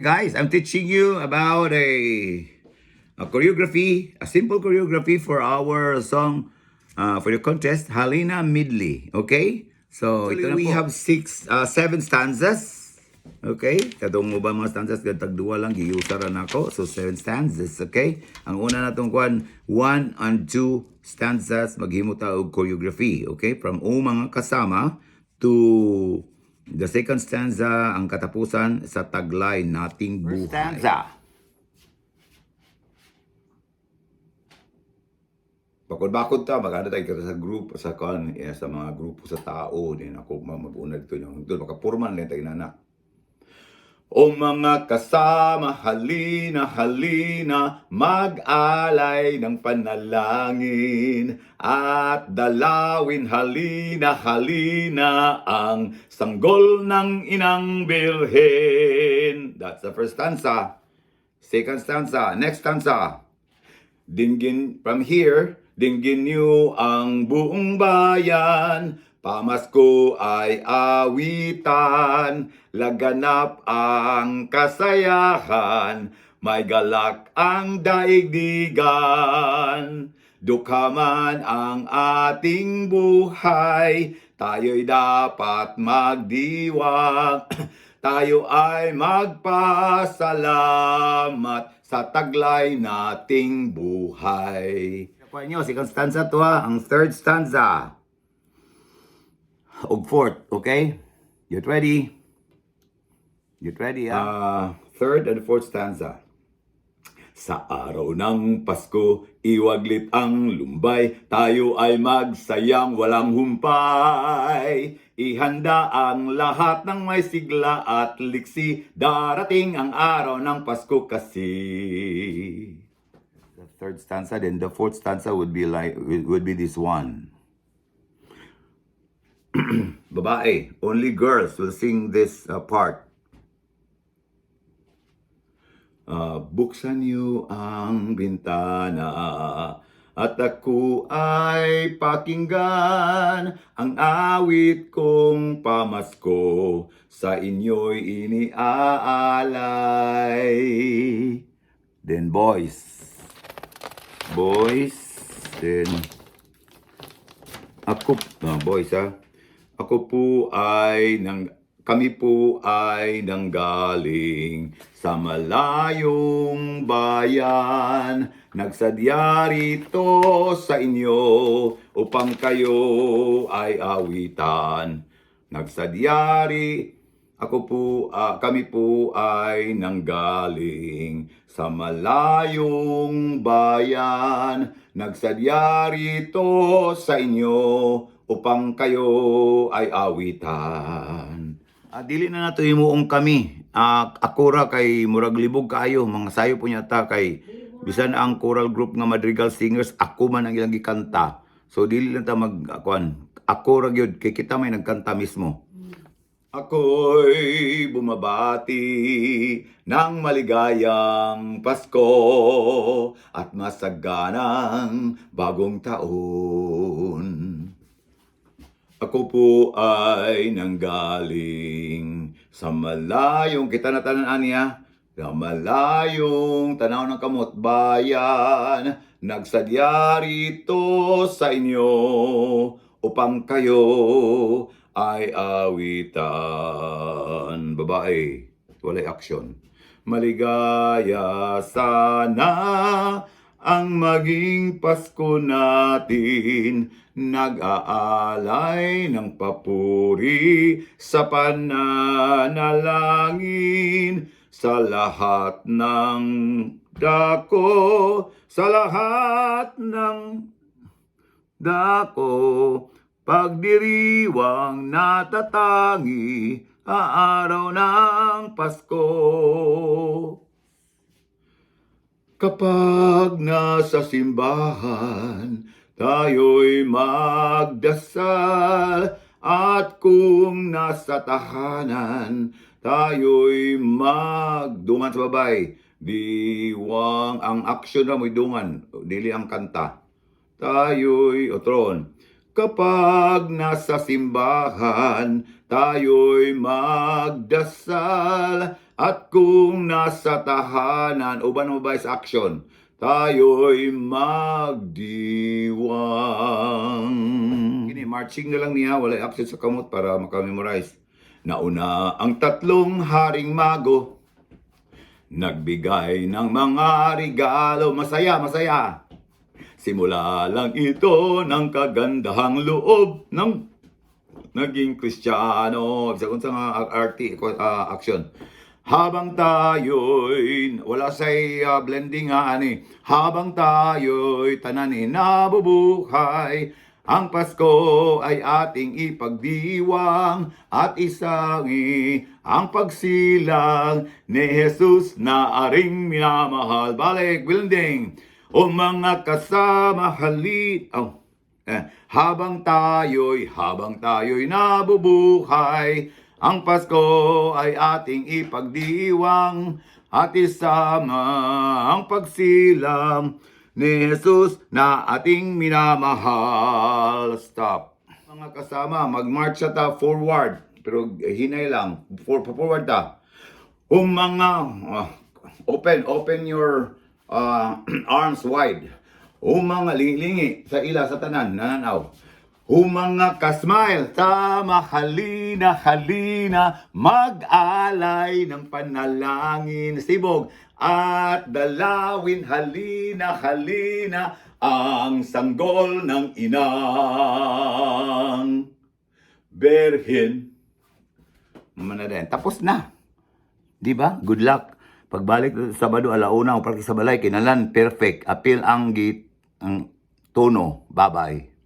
Guys, I'm teaching you about a choreography, a simple choreography for our song for the contest, Halina Midley. Okay? So, ito na we have seven stanzas. Okay? Katong mo ba mga stanzas? Tagduwa lang, giusaran ako. So, seven stanzas. Okay? Ang una natong kwan, one and two stanzas, maghimota og choreography. Okay? From mga kasama to the second stanza, ang katapusan sa taglay nating buhay. First stanza. Bakod-bakod ta, maganda tayo sa group, sa mga grupo sa tao, din ako mag-una dito yung doon, makapurman din tayo na. O mga kasama, halina, halina, mag-alay ng panalangin at dalawin, halina, halina, ang sanggol ng inang birhen. That's the first stanza. Second stanza. Next stanza. Dinggin, from here, dinggin niyo ang buong bayan, pamasko ay awitan, laganap ang kasayahan, may galak ang daigdigan. Dukha man ang ating buhay, tayo'y dapat magdiwang, tayo ay magpasalamat sa taglay nating buhay. Kuha nyo, second stanza to ha, ang third stanza. Og fourth, okay? Get ready? Get ready ha? Third and fourth stanza. Sa araw ng Pasko, iwaglit ang lumbay, tayo ay magsayang walang humpay. Ihanda ang lahat ng may sigla at liksi, darating ang araw ng Pasko kasi. The third stanza, then the fourth stanza would be this one. Babae, only girls will sing this part. Buksan niyo ang bintana at ako ay pakinggan ang awit kong pamasko sa inyo'y iniaalay. Then boys, then kami po ay nanggaling sa malayong bayan. Nagsadya rito sa inyo upang kayo ay awitan. Kami po ay nanggaling sa malayong bayan. Nagsadya rito sa inyo upang kayo ay awitan. Dili na nato himuong kami. Akura kay murag libog kaayo, mga sayo po niya ta kay bisan ang choral group nga Madrigal Singers, ako man ang ilang gikanta. So dili lang ta akura gyud kay kita may nagkanta mismo. Ako'y bumabati ng maligayang Pasko at masaganang bagong taon. Ako po ay nanggaling sa malayong, kita na tanan niya, sa malayong tanaw ng kamot bayan, nagsadya rito sa inyo upang kayo ay awitan. Babae, walay action. Maligaya sana ang maging Pasko natin, nag-aalay ng papuri sa pananalangin sa lahat ng dako, pagdiriwang natatangi araw ng Pasko. Kapag nasa simbahan, tayo'y magdasal, at kung nasa tahanan, tayo'y magdungan sa babay. Diwang ang aksyon na mo'y dungan, dili ang kanta. Tayo'y otron. Kapag nasa simbahan, tayo'y magdasal, At kung nasa tahanan, uban mo ba is action, tayo'y magdiwang. Kini, marching na lang niya, wala action sa kamot para makamemorize. Nauna ang tatlong haring mago, nagbigay ng mga regalo. Masaya, masaya. Simula lang ito ng kagandahang loob ng naging Kristiyano. Sa nga action. Habang tayo'y, wala say blending ha, ani. Habang tayo'y tananin nabubuhay, ang Pasko ay ating ipagdiwang at isangi ang pagsilang ni Jesus na aring minamahal. Balik, blending. O mga kasama habang tayo'y nabubuhay, ang Pasko ay ating ipagdiwang at isama ang pagsilang ni Jesus na ating minamahal. Stop. Mga kasama, mag-march ta forward. Pero hinay lang. Forward ta. Open your arms wide. Mga lingi sa ila sa tanan, nananaw. Mga kasmile, tama, halina, mag-alay ng panalangin, sibog, at dalawin, halina, ang sanggol ng inang Berhen. Manadyan. Tapos na. Di ba? Good luck. Pagbalik sa Sabado, alauna, o parang sa balay, kinalan, perfect. Apil ang tono. Bye-bye.